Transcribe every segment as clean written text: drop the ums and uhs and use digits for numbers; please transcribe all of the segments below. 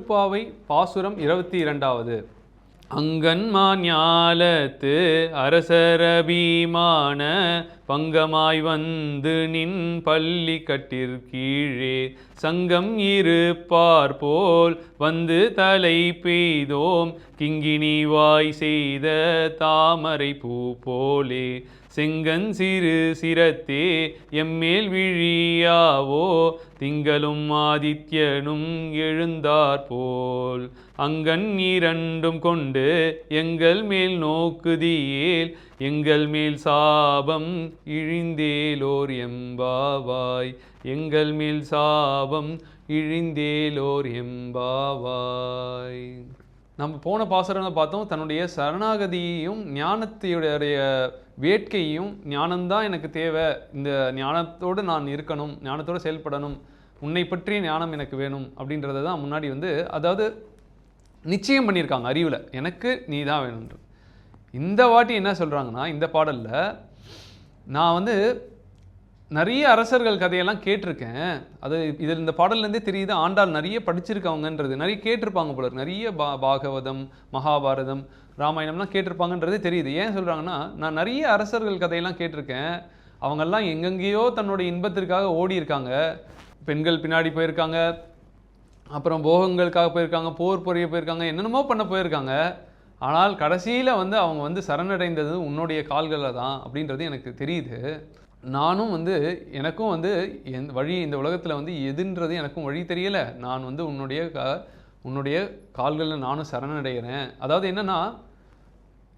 திருப்பாவை பாசுரம் 22வது. அங்கன்மான் ஞாலத்து அரசரபிமான பங்கமாய் வந்து நின் பள்ளி கட்டிற்கீழே சங்கம் இருப்பார் போல் வந்து தலை பெய்தோம் கிங்கினி வாய் செய்த தாமரை பூ போலே செங்கன் சிறு சிரத்தே எம்மேல் விழியாவோ திங்களும் ஆதித்யனும் எழுந்தார் போல் அங்கன் இரண்டும் கொண்டு எங்கள் மேல் நோக்குதியேல் எங்கள் மேல் சாபம் இழிந்தேலோர் எம்பாவாய் எங்கள் மேல் சாபம் இழிந்தேலோர் எம்பாவாய். நம்ம போன பாசுரம் பார்த்தோம், தன்னுடைய சரணாகதியையும் ஞானத்தையுடைய வேட்கையும், ஞானம்தான் எனக்கு தேவை, இந்த ஞானத்தோடு நான் இருக்கணும், ஞானத்தோடு செயல்படணும், உன்னை பற்றிய ஞானம் எனக்கு வேணும் அப்படின்றத தான் முன்னாடி அதாவது நிச்சயம் பண்ணியிருக்காங்க அறிவில், எனக்கு நீ தான் வேணும்ன்ற. இந்த வாட்டி என்ன சொல்கிறாங்கன்னா, இந்த பாடலில் நான் நிறைய அரசர்கள் கதையெல்லாம் கேட்டிருக்கேன். அது இதில் இந்த பாடல்லேருந்தே தெரியுது ஆண்டாள் நிறைய படிச்சிருக்கவங்கன்றது, நிறைய கேட்டிருப்பாங்க போல, நிறைய பாகவதம், மகாபாரதம், ராமாயணம்லாம் கேட்டிருப்பாங்கன்றதே தெரியுது. ஏன் சொல்கிறாங்கன்னா, நான் நிறைய அரசர்கள் கதையெல்லாம் கேட்டிருக்கேன், அவங்கெல்லாம் எங்கெங்கேயோ தன்னுடைய இன்பத்திற்காக ஓடி இருக்காங்க, பெண்கள் பின்னாடி போயிருக்காங்க, அப்புறம் போகங்களுக்காக போயிருக்காங்க, போர் புரிய போயிருக்காங்க, என்னென்னமோ பண்ண போயிருக்காங்க. ஆனால் கடைசியில் அவங்க சரணடைந்தது உன்னுடைய கால்களில் தான் அப்படின்றது எனக்கு தெரியுது. நானும் எனக்கும் வழி இந்த உலகத்தில் எதுன்றது எனக்கும் வழி தெரியலை. நான் உன்னுடைய கால்களில் நானும் சரணடைகிறேன். அதாவது என்னென்னா,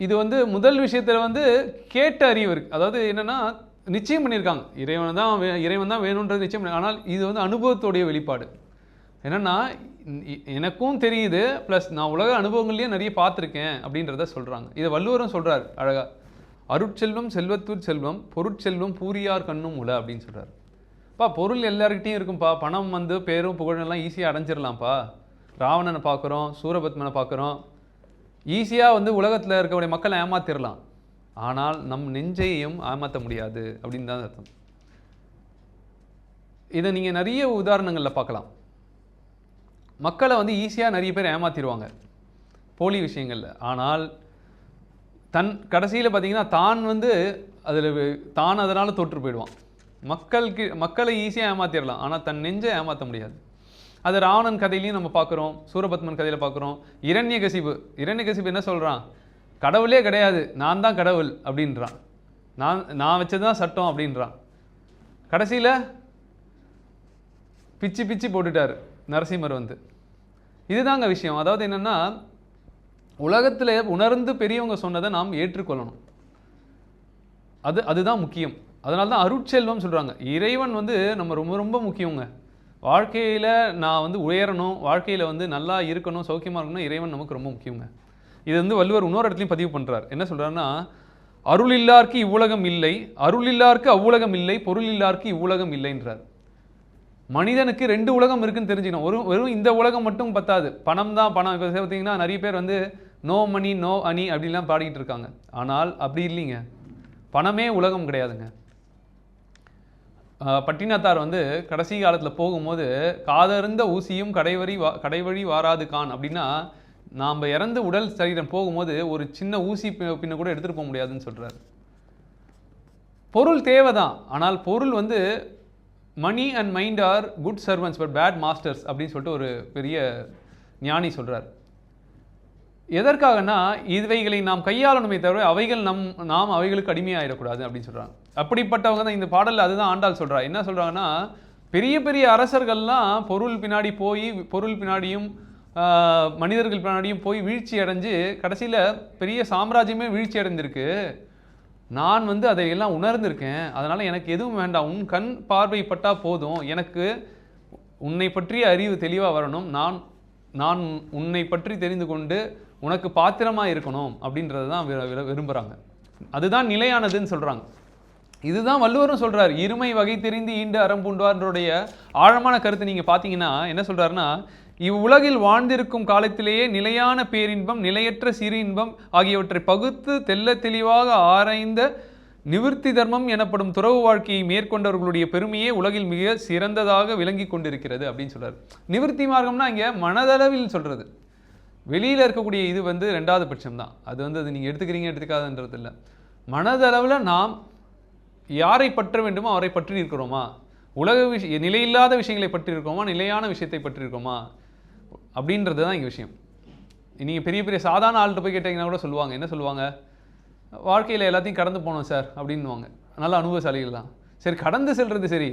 இது முதல் விஷயத்தில் கேட்ட அறிவு இருக்குது. அதாவது என்னென்னா, நிச்சயம் பண்ணியிருக்காங்க, இறைவன் தான் வேணுன்றது நிச்சயம் பண்ணி. ஆனால் இது அனுபவத்தோடைய வெளிப்பாடு. என்னென்னா, எனக்கும் தெரியுது, ப்ளஸ் நான் உலக அனுபவங்கள்லேயே நிறைய பார்த்துருக்கேன் அப்படின்றத சொல்கிறாங்க. இதை வள்ளுவரும் சொல்கிறார் அழகாக, அருட்செல்வம் செல்வத்தூர் செல்வம் பொருட்செல்வம் பூரியார் கண்ணும் உல அப்படின்னு சொல்கிறார். பொருள் எல்லாருக்கிட்டையும் இருக்கும்ப்பா, பணம் பேரும் புகழெல்லாம் ஈஸியாக அடைஞ்சிடலாம்ப்பா. ராவணனை பார்க்குறோம், சூரபத்மனை பார்க்குறோம், ஈஸியாக உலகத்தில் இருக்கக்கூடிய மக்களை ஏமாத்திடலாம். ஆனால் நம் நெஞ்சையும் ஏமாற்ற முடியாது அப்படின்னு தான் அர்த்தம். இதை நீங்கள் நிறைய உதாரணங்களில் பார்க்கலாம். மக்களை ஈஸியாக நிறைய பேர் ஏமாற்றிடுவாங்க போலி விஷயங்களில். ஆனால் கடைசியில் பார்த்தீங்கன்னா தான் அதனால் தோற்று போயிடுவான். மக்களை ஈஸியாக ஏமாற்றிடலாம், ஆனால் தன் நெஞ்சை ஏமாற்ற முடியாது. அது ராவணன் கதையிலையும் நம்ம பார்க்குறோம், சூரபத்மன் கதையில் பார்க்குறோம். இரண்யகசிபு என்ன சொல்கிறான், கடவுளே கிடையாது, நான் தான் கடவுள் அப்படின்றான், நான் வச்சது தான் சட்டம் அப்படின்றான். கடைசியில் பிச்சு போட்டுட்டார் நரசிம்மர். இதுதாங்க விஷயம். அதாவது என்னென்னா, உலகத்தில் உணர்ந்து பெரியவங்க சொன்னதை நாம் ஏற்றுக்கொள்ளணும். அதுதான் முக்கியம். அதனால தான் அருட்செல்வம் சொல்கிறாங்க. இறைவன் நம்ம ரொம்ப ரொம்ப முக்கியங்க. வாழ்க்கையில் நான் உயரணும், வாழ்க்கையில் நல்லா இருக்கணும், சௌக்கியமாக இருக்கணும், இறைவன் நமக்கு ரொம்ப முக்கியங்க. இது வள்ளுவர் இன்னொரு இடத்துலையும் பதிவு பண்ணுறார். என்ன சொல்கிறாருன்னா, அருள் இல்லார்க்கு இவ்வுலகம் இல்லை, அருள் இல்லார்க்கு அவ்வுலகம் இல்லை, பொருள் இல்லார்க்கு இவ்வுலகம் இல்லைன்றார். மனிதனுக்கு 2 உலகம் இருக்குன்னு தெரிஞ்சுக்கணும். வெறும் இந்த உலகம் மட்டும் பத்தாது. பணம் தான் பணம். இப்போ பார்த்தீங்கன்னா நிறைய பேர் நோ மணி நோ அணி அப்படிலாம் பாடிக்கிட்டு இருக்காங்க. ஆனால் அப்படி இல்லைங்க, பணமே உலகம் கிடையாதுங்க. பட்டினத்தார் கடைசி காலத்தில் போகும்போது, காதறிந்த ஊசியும் கடைவழி வாராது கான் அப்படின்னா, நாம் இறந்து உடல் சரீரம் போகும்போது ஒரு சின்ன ஊசி பின்ன கூட எடுத்துகிட்டு போக முடியாதுன்னு சொல்கிறார். பொருள் தேவைதான், ஆனால் பொருள் money and mind are good servants but bad masters அப்படின்னு சொல்லிட்டு ஒரு பெரிய ஞானி சொல்கிறார். எதற்காகனா, இவைகளை நாம் கையாளணுமே தவிர அவைகள் நாம் அவைகளுக்கு அடிமையாயிடக்கூடாது அப்படின்னு சொல்கிறாங்க. அப்படிப்பட்டவங்க தான் இந்த பாடலில் அதுதான் ஆண்டாள் சொல்கிறா. என்ன சொல்கிறாங்கன்னா, பெரிய பெரிய அரசர்கள்லாம் பொருள் பின்னாடியும் மனிதர்கள் பின்னாடியும் போய் வீழ்ச்சி அடைஞ்சு கடைசியில் பெரிய சாம்ராஜ்யமே வீழ்ச்சி அடைந்திருக்கு. நான் அதையெல்லாம் உணர்ந்திருக்கேன், அதனால் எனக்கு எதுவும் வேண்டாம், உன் கண் பார்வைப்பட்டா போதும், எனக்கு உன்னை பற்றிய அறிவு தெளிவாக வரணும், நான் உன்னை பற்றி தெரிந்து கொண்டு உனக்கு பாத்திரமாக இருக்கணும் அப்படின்றது தான் விரும்புகிறாங்க. அதுதான் நிலையானதுன்னு சொல்கிறாங்க. இதுதான் வள்ளுவரும் சொல்கிறார். இருமை வகை தெரிந்து ஈண்டு அறம்பூண்டாருடைய ஆழமான கருத்து நீங்கள் பார்த்தீங்கன்னா என்ன சொல்கிறாருன்னா, இவ்வுலகில் வாழ்ந்திருக்கும் காலத்திலேயே நிலையான பேரின்பம், நிலையற்ற சிறு இன்பம் ஆகியவற்றை பகுத்து தெல்ல தெளிவாக ஆராய்ந்த நிவிர்த்தி தர்மம் எனப்படும் துறவு வாழ்க்கையை மேற்கொண்டவர்களுடைய பெருமையே உலகில் மிக சிறந்ததாக விளங்கி கொண்டிருக்கிறது அப்படின்னு சொல்றாரு. நிவிர்த்தி மார்க்கம்னா இங்கே மனதளவில் சொல்றது, வெளியில் இருக்கக்கூடிய இது வந்து ரெண்டாவது பட்சம் தான். அது வந்து அது நீங்கள் எடுத்துக்கிறீங்க எடுத்துக்காதுன்றது இல்லை. மனதளவில் நாம் யாரை பற்ற வேண்டுமோ அவரை பற்றி இருக்கிறோமா, உலக நிலையில்லாத விஷயங்களை பற்றி இருக்கோமா, நிலையான விஷயத்தை பற்றி இருக்கோமா அப்படின்றது தான் இங்கே விஷயம். நீங்கள் பெரிய பெரிய சாதாரண ஆள்கிட்ட போய் கேட்டிங்கன்னா கூட சொல்லுவாங்க, என்ன சொல்லுவாங்க, வாழ்க்கையில் எல்லாத்தையும் கடந்து போனோம் சார் அப்படின்னுவாங்க. நல்ல அனுபவசாலிகள் தான். சரி, கடந்து செல்வது சரி,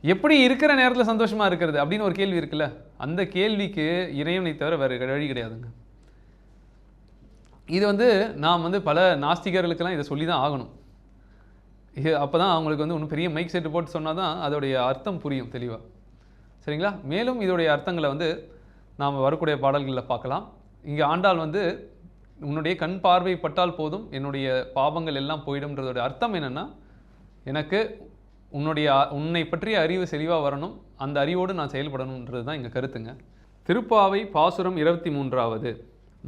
எப்படி இருக்கிற நேரத்தில் சந்தோஷமாக இருக்கிறது அப்படின்னு ஒரு கேள்வி இருக்குல்ல, அந்த கேள்விக்கு இறைவனை தவிர வேறு வழி கிடையாதுங்க. இது வந்து நாம் வந்து பல நாஸ்திகர்களுக்கெல்லாம் இதை சொல்லி தான் ஆகணும். அப்போ தான் அவங்களுக்கு வந்து ஒன்றும் பெரிய மைக் செட்டு போட்டு சொன்னால் தான் அதோடைய அர்த்தம் புரியும் தெளிவாக. சரிங்களா? மேலும் இதோடைய அர்த்தங்களை வந்து நாம் வரக்கூடிய பாடல்களில் பார்க்கலாம். இங்கே ஆண்டாள் வந்து உன்னுடைய கண் பார்வை பட்டால் போதும் என்னுடைய பாவங்கள் எல்லாம் போயிடும்ன்றதோட அர்த்தம் என்னென்னா, எனக்கு உன்னை பற்றிய அறிவு செறிவாக வரணும், அந்த அறிவோடு நான் செயல்படணுன்றது தான் இங்கே கருத்துங்க. திருப்பாவை பாசுரம் 23வது.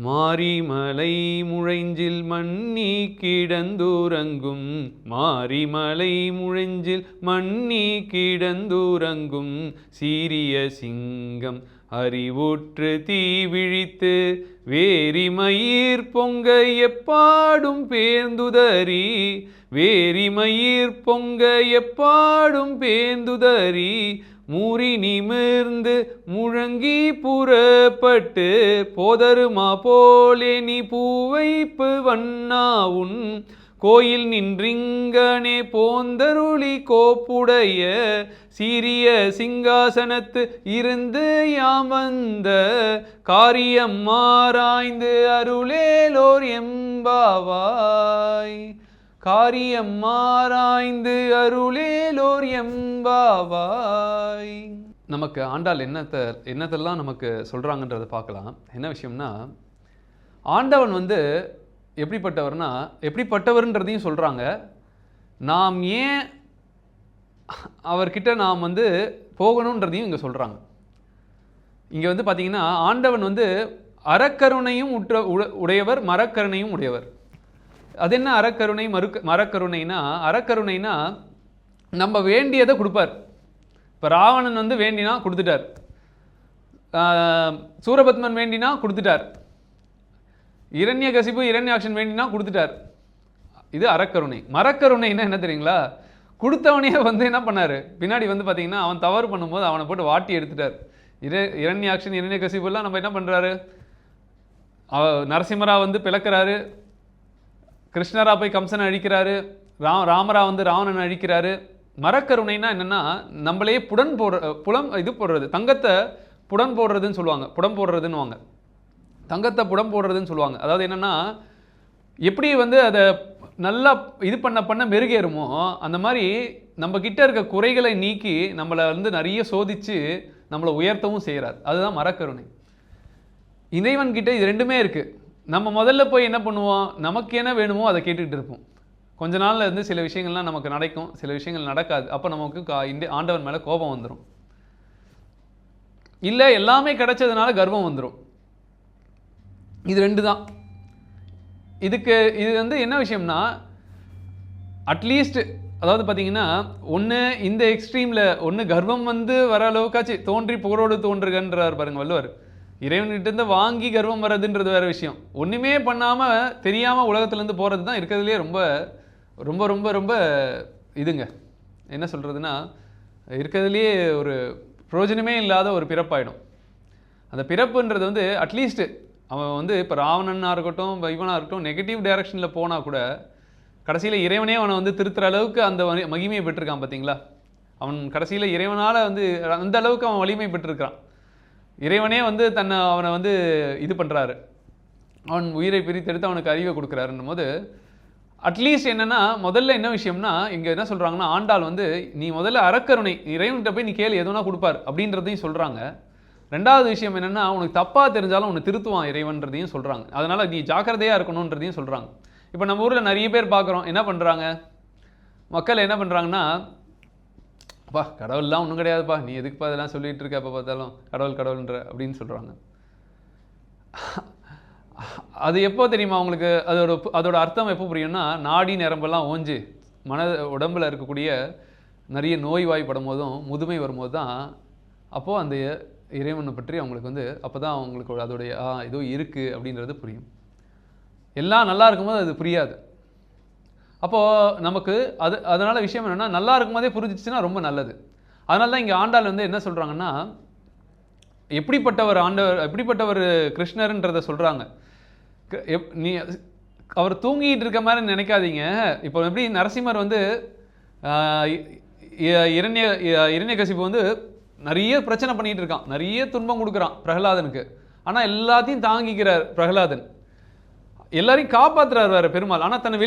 மாரிமலை முழைஞ்சில் மண்ணி கிடந்துறங்கும், மாரிமலை முழைஞ்சில் மண்ணி கிடந்துறங்கும், சீரிய சிங்கம் அறிவுற்று தீ விழித்து வேரிமயிர் பொங்க எப்பாடும் பேர்ந்துதறி, வேரிமயிர் பொங்க எப்பாடும் பேர்ந்துதறி, மூறி நிமிர்ந்து முழங்கி புறப்பட்டு போதருமா போலே நீ பூவைப்பு வண்ணாவுன் கோயில் நின்றிங்கனே போந்தருளி கோப்புடைய சீரிய சிங்காசனத்து இருந்து யாம் வந்த காரியம் மாராய்ந்து அருளேலோர் எம்பாவாய், காரியம் மாராய்ந்து அருளேலோர் எம்பாவாய். நமக்கு ஆண்டாள் என்னத்தெல்லாம் நமக்கு சொல்கிறாங்கன்றதை பார்க்கலாம். என்ன விஷயம்னா, ஆண்டவன் வந்து எப்படிப்பட்டவர்ன்றதையும் சொல்கிறாங்க. நாம் ஏன் அவர்கிட்ட நாம் வந்து போகணுன்றதையும் இங்கே சொல்கிறாங்க. இங்கே வந்து பார்த்தீங்கன்னா, ஆண்டவன் வந்து அறக்கருணையும் உடையவர், மரக்கருணையும் உடையவர். அது என்ன அறக்கருணை மரக்கருணைனா? அறக்கருணைனா நம்ம வேண்டியதை கொடுப்பார். இப்போ ராவணன் வந்து வேண்டினா கொடுத்துட்டார், சூரபத்மன் வேண்டினா கொடுத்துட்டார், இரண்யகசிபு இரண்யாக்ஷன் வேண்டினா கொடுத்துட்டார். இது அறக்கருணை. மரக்கருணைன்னா என்ன தெரியுங்களா? கொடுத்தவனே வந்து என்ன பண்ணார், பின்னாடி வந்து பார்த்தீங்கன்னா அவன் தவறு பண்ணும்போது அவனை போட்டு வாட்டி எடுத்துட்டார். இரண்யாக்ஷன் இரண்யகசிபுலாம் நம்ம என்ன பண்ணுறாரு, நரசிம்மரா வந்து பிளக்கிறாரு, கிருஷ்ணரா போய் கம்சனை அழிக்கிறாரு, ராமரா வந்து ராவணனை அழிக்கிறாரு. மரக்கருணைனா என்னென்னா, நம்மளே போடுறது, தங்கத்தை புடன் போடுறதுன்னு சொல்லுவாங்க, புடம் போடுறதுன்னு தங்கத்தை புடம் போடுறதுன்னு சொல்லுவாங்க. அதாவது என்னென்னா, எப்படி வந்து அதை நல்லா இது பண்ண மெருகேறுமோ அந்த மாதிரி நம்ம கிட்ட இருக்க குறைகளை நீக்கி நம்மளை வந்து நிறைய சோதித்து நம்மளை உயர்த்தவும் செய்கிறார். அதுதான் மரக்கருணை. இறைவன் கிட்ட இது ரெண்டுமே இருக்குது. நம்ம முதல்ல போய் என்ன பண்ணுவோம், நமக்கு என்ன வேணுமோ அதை கேட்டுக்கிட்டு இருப்போம். கொஞ்ச நாளில் இருந்து சில விஷயங்கள்லாம் நமக்கு நடக்கும், சில விஷயங்கள் நடக்காது. அப்போ நமக்கு ஆண்டவன் மேலே கோபம் வந்துடும், இல்லை எல்லாமே கிடைச்சதுனால கர்வம் வந்துடும். இது ரெண்டு தான். இது வந்து என்ன விஷயம்னா, அட்லீஸ்ட் அதாவது பார்த்தீங்கன்னா, ஒன்று இந்த எக்ஸ்ட்ரீமில் ஒன்று கர்வம் வந்து வர அளவுக்காச்சு தோன்றி புகழோடு தோன்றுகின்றார் பாருங்க வள்ளுவர். இறைவன்கிட்டேருந்து வாங்கி கர்வம் வர்றதுன்றது வேறு விஷயம். ஒன்றுமே பண்ணாமல் தெரியாமல் உலகத்துலேருந்து போகிறது தான் இருக்கிறதுலே ரொம்ப ரொம்ப ரொம்ப ரொம்ப இதுங்க, என்ன சொல்கிறதுனா, இருக்கிறதுலே ஒரு பிரயோஜனமே இல்லாத ஒரு பிறப்பாயிடும். அந்த பிறப்புன்றது வந்து அட்லீஸ்ட்டு அவன் வந்து இப்போ ராவணனாக இருக்கட்டும், இவனாக இருக்கட்டும், நெகட்டிவ் டைரக்ஷனில் போனால் கூட கடைசியில் இறைவனே அவனை வந்து திருத்துற அளவுக்கு அந்த மகிமையை பெற்றிருக்கான். பார்த்தீங்களா, அவன் கடைசியில் இறைவனால் வந்து அந்த அளவுக்கு அவன் வலிமை பெற்றிருக்கான். இறைவனே வந்து அவனை வந்து இது பண்ணுறாரு, அவன் உயிரை பிரித்தெடுத்து அவனுக்கு அறிவை கொடுக்குறாருன்னும் போது அட்லீஸ்ட் என்னென்னா, முதல்ல என்ன விஷயம்னா, இங்கே என்ன சொல்கிறாங்கன்னா, ஆண்டாள் வந்து நீ முதல்ல அறக்கருணை, இறைவன்கிட்ட போய் நீ கேள்வி எதுனா கொடுப்பார் அப்படின்றதையும் சொல்கிறாங்க. ரெண்டாவது விஷயம் என்னென்னா, உனக்கு தப்பாக தெரிஞ்சாலும் உன்னை திருத்துவான் இறைவன்றதையும் சொல்கிறாங்க. அதனால் நீ ஜாக்கிரதையாக இருக்கணுன்றதையும் சொல்கிறாங்க. இப்போ நம்ம ஊரில் நிறைய பேர் பார்க்குறோம், என்ன பண்ணுறாங்க, மக்கள் என்ன பண்ணுறாங்கன்னா, அப்பா கடவுள்லாம் ஒன்றும் கிடையாதுப்பா, நீ எதுக்குப்பா அதெல்லாம் சொல்லிகிட்டு இருக்க, எப்போ பார்த்தாலும் கடவுள்ன்ற அப்படின்னு சொல்கிறாங்க. அது எப்போ தெரியுமா உங்களுக்கு, அதோட அர்த்தம் எப்போ புரியும்னா, நாடி நரம்பெல்லாம் ஓஞ்சு உடம்பில் இருக்கக்கூடிய நிறைய நோய்வாய்ப்படும் போதும் முதுமை வரும்போது தான் அப்போது அந்த இறைவனை பற்றி அவங்களுக்கு வந்து அப்போ தான் அவங்களுக்கு அதோடைய ஏதோ இருக்குது அப்படின்றது புரியும். எல்லாம் நல்லா இருக்கும்போது அது புரியாது. அப்போது நமக்கு அதனால் விஷயம் என்னென்னா, நல்லா இருக்கும்போதே புரிஞ்சிச்சுன்னா ரொம்ப நல்லது. அதனால தான் இங்கே ஆண்டாள் வந்து என்ன சொல்கிறாங்கன்னா, எப்படிப்பட்டவர் கிருஷ்ணர்ன்றதை சொல்கிறாங்க. நீ அவர் தூங்கிட்டு இருக்க மாதிரி நினைக்காதீங்க. இப்போ எப்படி நரசிம்மர் வந்து இரண்யகசிப்பு வந்து நிறைய பிரச்சனை பண்ணிகிட்டு இருக்கான், நிறைய துன்பம் கொடுக்குறான் பிரகலாதனுக்கு. ஆனால் எல்லாத்தையும் தாங்கிக்கிறார் பிரகலாதன், எல்லாரையும் காப்பாற்றுறார் வேறு பெருமாள். ஆனால் தன்னை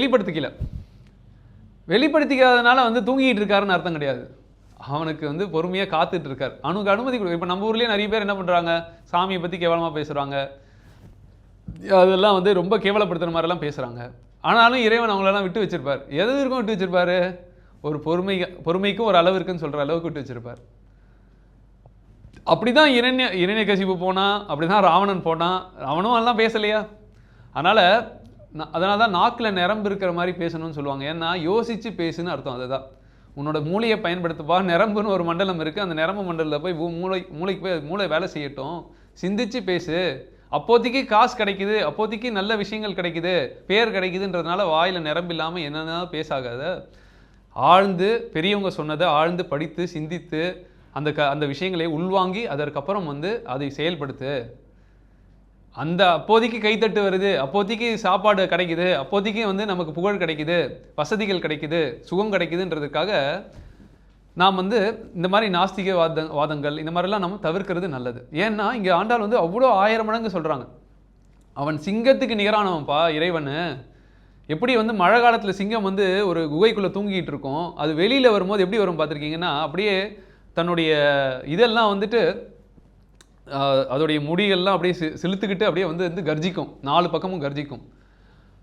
வெளிப்படுத்திக்காதனால வந்து தூங்கிட்டு இருக்காருன்னு அர்த்தம் கிடையாது. அவனுக்கு வந்து பொறுமையாக காத்துட்டு இருக்கார், அவனுக்கு அனுமதி கொடுக்க. இப்போ நம்ம ஊர்லேயே நிறைய பேர் என்ன பண்ணுறாங்க, சாமியை பற்றி கேவலமாக பேசுகிறாங்க, அதெல்லாம் வந்து ரொம்ப கேவலப்படுத்துகிற மாதிரிலாம் பேசுகிறாங்க. ஆனாலும் இறைவன் அவங்களெல்லாம் விட்டு வச்சிருப்பார். எது இருக்கும் விட்டு வச்சிருப்பார், ஒரு பொறுமைக்கும் ஒரு அளவு இருக்குன்னு சொல்கிற அளவுக்கு விட்டு வச்சிருப்பார். அப்படி தான் இரண்யகசிப்பு போனான், அப்படி தான் ராவணன் போனான். அவனும் எல்லாம் பேசலையா? அதனால தான் நாக்கில் நரம்பு இருக்கிற மாதிரி பேசணும்னு சொல்லுவாங்க. ஏன்னா யோசித்து பேசுன்னு அர்த்தம். அதுதான் உன்னோட மூளையை பயன்படுத்துப்பா. நரம்புன்னு ஒரு மண்டலம் இருக்குது, அந்த நரம்பு மண்டலத்தில் போய் மூளைக்கு போய் மூளை வேலை செய்யட்டும், சிந்திச்சு பேசு. அப்போதைக்கு காசு கிடைக்குது, அப்போதைக்கு நல்ல விஷயங்கள் கிடைக்குது, பேர் கிடைக்குதுன்றதுனால வாயில் நரம்பு இல்லாமல் என்னென்ன பேசாகாத. ஆழ்ந்து பெரியவங்க சொன்னதை ஆழ்ந்து படித்து சிந்தித்து அந்த விஷயங்களை உள்வாங்கி அதற்கப்புறம் வந்து அதை செயல்படுத்து. அந்த அப்போதைக்கு கைத்தட்டு வருது, அப்போதைக்கு சாப்பாடு கிடைக்குது, அப்போதைக்கு வந்து நமக்கு புகழ் கிடைக்குது, வசதிகள் கிடைக்குது, சுகம் கிடைக்குதுன்றதுக்காக நாம் வந்து இந்த மாதிரி நாஸ்திக வாதங்கள் இந்த மாதிரிலாம் நம்ம தவிர்க்கிறது நல்லது. ஏன்னா இங்கே ஆண்டாள் வந்து அவ்வளோ 1000 மடங்கு சொல்கிறாங்க. அவன் சிங்கத்துக்கு நிகரானவன்ப்பா இறைவன். எப்படி வந்து மழை காலத்தில் சிங்கம் வந்து ஒரு குகைக்குள்ளே தூங்கிட்டு இருக்கும், அது வெளியில் வரும்போது எப்படி வரும் பார்த்துருக்கீங்கன்னா, அப்படியே தன்னுடைய இதெல்லாம் வந்துட்டு அதோடைய முடிகள்லாம் அப்படியே செலுத்துக்கிட்டு அப்படியே வந்து கர்ஜிக்கும், 4 பக்கமும் கர்ஜிக்கும்.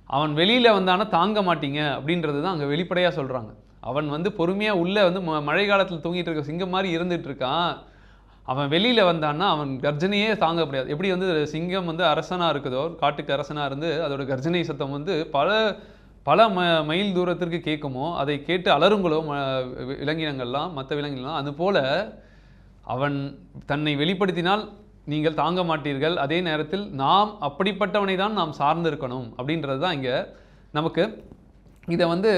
அவன் வெளியில் வந்தானா தாங்க மாட்டீங்க அப்படின்றது தான் அங்கே வெளிப்படையாக சொல்கிறாங்க. அவன் வந்து பொறுமையாக உள்ளே வந்து மழை காலத்தில் தூங்கிட்டு இருக்க சிங்கம் மாதிரி இருந்துகிட்டு இருக்கான். அவன் வெளியில் வந்தான்னா அவன் கர்ஜனையே தாங்க முடியாது. எப்படி வந்து சிங்கம் வந்து அரசனாக இருக்குதோ, காட்டுக்கு அரசனாக இருந்து அதோட கர்ஜனை சத்தம் வந்து பல மைல் தூரத்திற்கு கேட்குமோ, அதை கேட்டு அலறுங்களோ விலங்கினங்கள்லாம், மற்ற விலங்கினங்கள்லாம், அதுபோல் அவன் தன்னை வெளிப்படுத்தினால் நீங்கள் தாங்க மாட்டீர்கள். அதே நேரத்தில் நாம் அப்படிப்பட்டவனை தான் நாம் சார்ந்து இருக்கணும் அப்படின்றது தான் இங்கே நமக்கு. இதை வந்து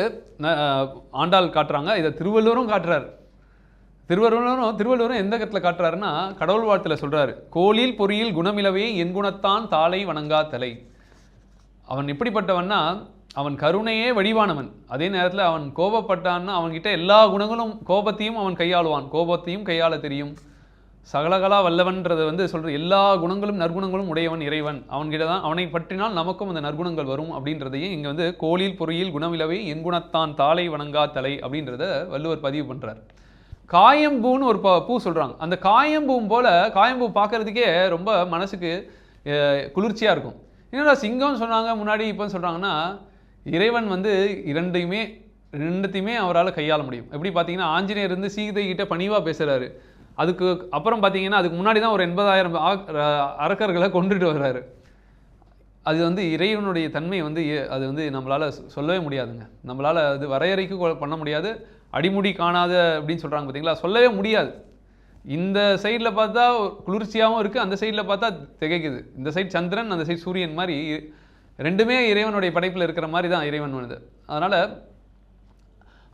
ஆண்டாள் காட்டுறாங்க, இதை திருவள்ளுவரும் காட்டுறார். திருவள்ளுவரும் எந்த கத்தில் காட்டுறாருன்னா, கடவுள் வாழ்த்தில் சொல்கிறாரு, கோலில் பொறியில் குணமிலவே என் குணத்தான் தாளை வணங்கா தலை. அவன் எப்படிப்பட்டவன்னா, அவன் கருணையே வடிவானவன். அதே நேரத்தில் அவன் கோபப்பட்டான்னா அவன்கிட்ட எல்லா குணங்களும், கோபத்தையும் அவன் கையாளுவான், கோபத்தையும் கையாள தெரியும். சகலகலா வல்லவன்றதை வந்து சொல்கிற எல்லா குணங்களும் நற்குணங்களும் உடையவன் இறைவன். அவன்கிட்ட தான், அவனை பற்றினால் நமக்கும் அந்த நற்குணங்கள் வரும் அப்படின்றதையும் இங்கே வந்து கோலில் பொறியில் குணமிலவே என் குணத்தான் தாளை வணங்கா தலை அப்படின்றத வள்ளுவர் பதிவு பண்ணுறார். காயம்பூன்னு ஒரு பூ சொல்கிறாங்க. அந்த காயம்பூவும் போல், காயம்பூ பார்க்குறதுக்கே ரொம்ப மனசுக்கு குளிர்ச்சியாக இருக்கும். என்னடா சிங்கம்னு சொன்னாங்க முன்னாடி, இப்போ சொல்கிறாங்கன்னா இறைவன் வந்து ரெண்டுத்தையுமே அவரால் கையாள முடியும். எப்படி பார்த்தீங்கன்னா, ஆஞ்சநேயர் இருந்து சீதை கிட்ட பணிவாக பேசுகிறாரு. அதுக்கு அப்புறம் பார்த்தீங்கன்னா அதுக்கு முன்னாடி தான் ஒரு 80,000 அரக்கர்களை கொண்டுட்டு வர்றாரு. அது வந்து இறைவனுடைய தன்மை வந்து அது வந்து நம்மளால் சொல்லவே முடியாதுங்க. நம்மளால் அது வரையறைக்கு பண்ண முடியாது. அடிமுடி காணாத அப்படின்னு சொல்கிறாங்க பார்த்தீங்களா, சொல்லவே முடியாது. இந்த சைடில் பார்த்தா குளிர்ச்சியாகவும் இருக்குது, அந்த சைடில் பார்த்தா திகைக்குது. இந்த சைடு சந்திரன், அந்த சைடு சூரியன் மாதிரி ரெண்டுமே இறைவனுடைய படைப்பில் இருக்கிற மாதிரி தான் இறைவன் வருது. அதனால்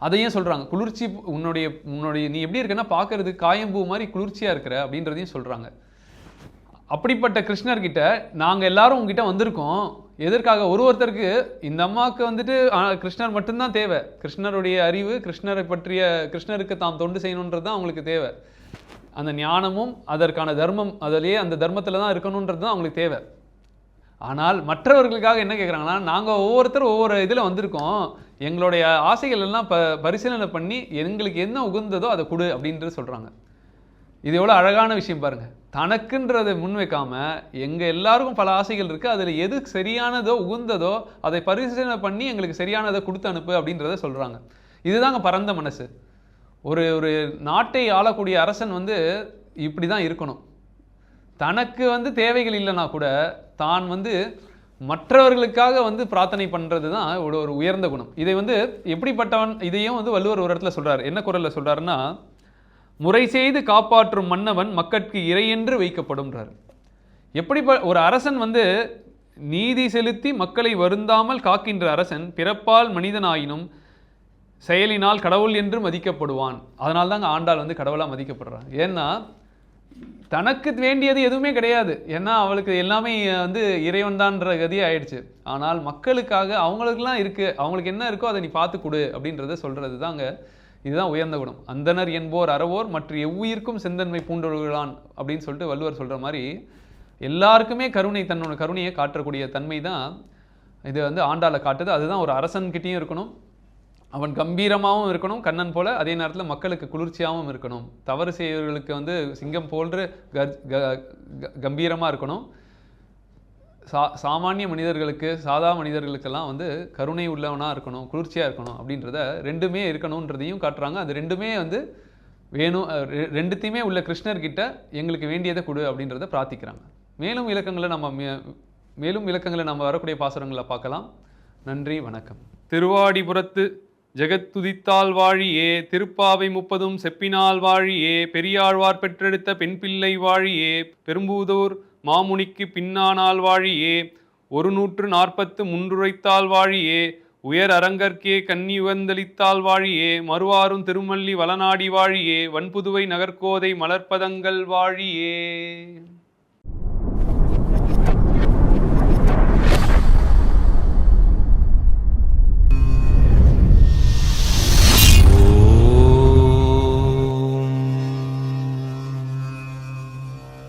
அதையும் சொல்கிறாங்க, குளிர்ச்சி உன்னுடைய நீ எப்படி இருக்குன்னா பார்க்கறதுக்கு காயம்பூ மாதிரி குளிர்ச்சியாக இருக்கிற அப்படின்றதையும் சொல்கிறாங்க. அப்படிப்பட்ட கிருஷ்ணர்கிட்ட நாங்கள் எல்லாரும் உங்ககிட்ட வந்திருக்கோம். எதற்காக? ஒருத்தருக்கு இந்த அம்மாவுக்கு வந்துட்டு கிருஷ்ணர் மட்டும்தான் தேவை. கிருஷ்ணருடைய அறிவு, கிருஷ்ணரை பற்றிய, கிருஷ்ணருக்கு தாம் தொண்டு செய்யணுன்றது தான் அவங்களுக்கு தேவை. அந்த ஞானமும் அதற்கான தர்மம், அதிலேயே அந்த தர்மத்தில் தான் இருக்கணுன்றது தான் அவங்களுக்கு தேவை. ஆனால் மற்றவர்களுக்காக என்ன கேட்குறாங்கன்னா, நாங்கள் ஒவ்வொருத்தரும் ஒவ்வொரு இதில் வந்திருக்கோம், எங்களுடைய ஆசைகள் எல்லாம் பரிசீலனை பண்ணி எங்களுக்கு என்ன உகந்ததோ அதை கொடு அப்படின்றது சொல்கிறாங்க. இது எவ்வளோ அழகான விஷயம் பாருங்கள். தனக்குன்றதை முன்வைக்காமல் எங்கள் எல்லாருக்கும் பல ஆசைகள் இருக்குது, அதில் எது சரியானதோ உகந்ததோ அதை பரிசீலனை பண்ணி எங்களுக்கு சரியானதை கொடுத்து அனுப்பு அப்படின்றத சொல்கிறாங்க. இதுதாங்க பரந்த மனசு. ஒரு நாட்டை ஆளக்கூடிய அரசன் வந்து இப்படி தான் இருக்கணும். தனக்கு வந்து தேவைகள் இல்லைனா கூட தான் வந்து மற்றவர்களுக்காக வந்து பிரார்த்தனை பண்றது தான் ஒரு ஒரு உயர்ந்த குணம். இதை வந்து எப்படிப்பட்டவன், இதையும் வந்து வள்ளுவர் ஒரு இடத்துல சொல்றாரு. என்ன குரல்ல சொல்றாருன்னா, முறை செய்து காப்பாற்றும் மன்னவன் மக்கட்கு இறையென்று வைக்கப்படும்ன்றார். எப்படி ஒரு அரசன் வந்து நீதி செலுத்தி மக்களை வருந்தாமல் காக்கின்ற அரசன் பிறப்பால் மனிதனாயினும் செயலினால் கடவுள் என்று மதிக்கப்படுவான். அதனால தாங்க ஆண்டாள் வந்து கடவுளாக மதிக்கப்படுறான். ஏன்னா தனக்கு வேண்டியது எதுவுமே கிடையாது. ஏன்னா அவளுக்கு எல்லாமே வந்து இறைவன் தான்ற கதி ஆயிடுச்சு. ஆனால் மக்களுக்காக அவங்களுக்குலாம் இருக்கு, அவங்களுக்கு என்ன இருக்கோ அதை நீ பார்த்து கொடு அப்படின்றத சொல்றது தாங்க. இதுதான் உயர்ந்த குணம். அந்தனர் என்போர் அறவோர் மற்ற எவ்வுயிர்க்கும் செந்தன்மை பூண்டொழுகலான் அப்படின்னு சொல்லிட்டு வள்ளுவர் சொல்ற மாதிரி எல்லாருக்குமே தன்னோட கருணையை காட்டக்கூடிய தன்மை தான் இது வந்து ஆண்டாளை காட்டுது. அதுதான் ஒரு அரசன்கிட்டையும் இருக்கணும். அவன் கம்பீரமாகவும் இருக்கணும் கண்ணன் போல, அதே நேரத்தில் மக்களுக்கு குளிர்ச்சியாகவும் இருக்கணும். தவறு செய்வர்களுக்கு வந்து சிங்கம் போன்று கம்பீரமாக இருக்கணும். சாமானிய மனிதர்களுக்கு, சாதா மனிதர்களுக்கெல்லாம் வந்து கருணை உள்ளவனாக இருக்கணும், குளிர்ச்சியாக இருக்கணும். அப்படின்றத ரெண்டுமே இருக்கணுன்றதையும் காட்டுறாங்க. அது ரெண்டுமே வந்து வேணும். ரெண்டுத்தையுமே உள்ள கிருஷ்ணர்கிட்ட எங்களுக்கு வேண்டியதை கொடு அப்படின்றத பிரார்த்திக்கிறாங்க. மேலும் விளக்கங்களை நம்ம வரக்கூடிய பாசுரங்களை பார்க்கலாம். நன்றி, வணக்கம். திருவாடிபுரத்து ஜெகத்துதித்தால் வாழியே, திருப்பாவை 30 செப்பினால் வாழியே, பெரியாழ்வார் பெற்றெடுத்த பெண் பிள்ளை வாழியே, பெரும்பூதூர் மாமுனிக்கு பின்னானால் வாழியே, 140 முன்றுரைத்தால் வாழியே, உயர் அரங்கற்கே கன்னி உகந்தளித்தால் வாழியே, மறுவாரும் திருமல்லி வளநாடி வாழியே, வன்புதுவை நகர்கோதை மலர்ப்பதங்கள் வாழியே.